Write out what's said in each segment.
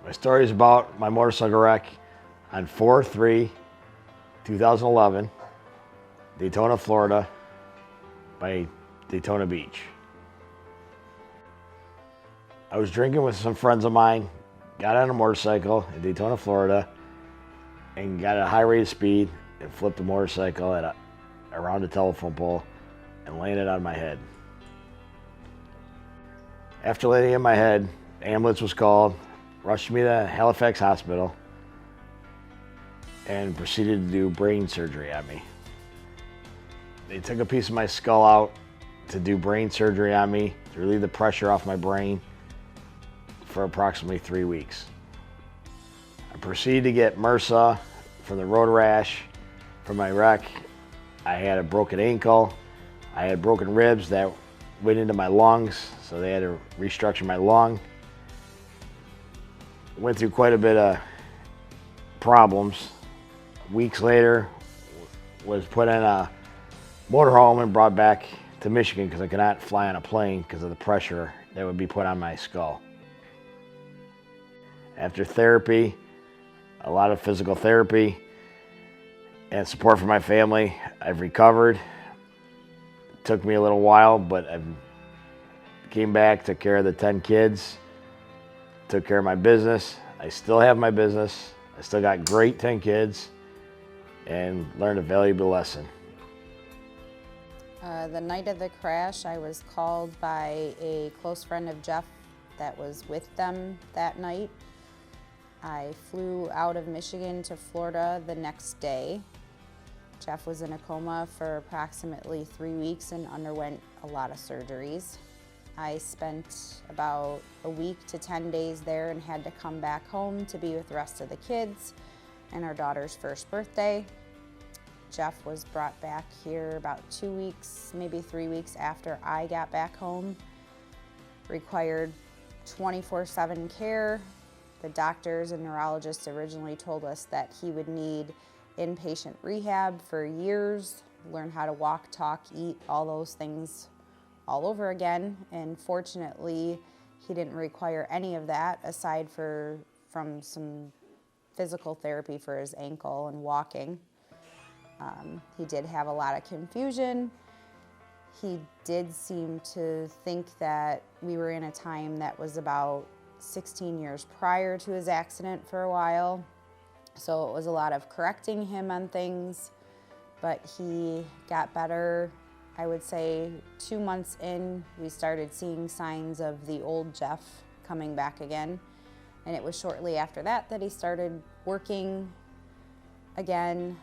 My story is about my motorcycle wreck on 4/3/2011, Daytona, Florida, by Daytona Beach. I was drinking with some friends of mine, got on a motorcycle in Daytona, Florida, and got at a high rate of speed and flipped the motorcycle around a telephone pole and landed on my head. After landing on my head, the ambulance was called, rushed me to Halifax Hospital, and proceeded to do brain surgery on me. They took a piece of my skull out to do brain surgery on me to relieve the pressure off my brain for approximately 3 weeks. I proceeded to get MRSA from the road rash from my wreck. I had a broken ankle. I had broken ribs that went into my lungs, so they had to restructure my lung. Went through quite a bit of problems. Weeks later, was put in a motorhome and brought back to Michigan because I could not fly on a plane because of the pressure that would be put on my skull. After therapy, a lot of physical therapy, and support from my family, I've recovered. It took me a little while, but I came back, took care of the 10 kids, took care of my business. I still have my business. I still got great 10 kids, and learned a valuable lesson. The night of the crash, I was called by a close friend of Jeff that was with them that night. I flew out of Michigan to Florida the next day. Jeff was in a coma for approximately 3 weeks and underwent a lot of surgeries. I spent about a week to 10 days there and had to come back home to be with the rest of the kids and our daughter's first birthday. Jeff was brought back here about 2 weeks, maybe 3 weeks after I got back home. Required 24/7 care. The doctors and neurologists originally told us that he would need inpatient rehab for years, learn how to walk, talk, eat, all those things all over again. And fortunately, he didn't require any of that aside from some physical therapy for his ankle and walking. He did have a lot of confusion. He did seem to think that we were in a time that was about 16 years prior to his accident for a while. So it was a lot of correcting him on things, but he got better. I would say 2 months in, we started seeing signs of the old Jeff coming back again. And it was shortly after that that he started working again,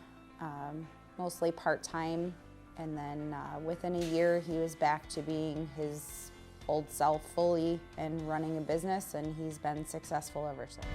mostly part-time. And then within a year, he was back to being his old self fully and running a business, and he's been successful ever since.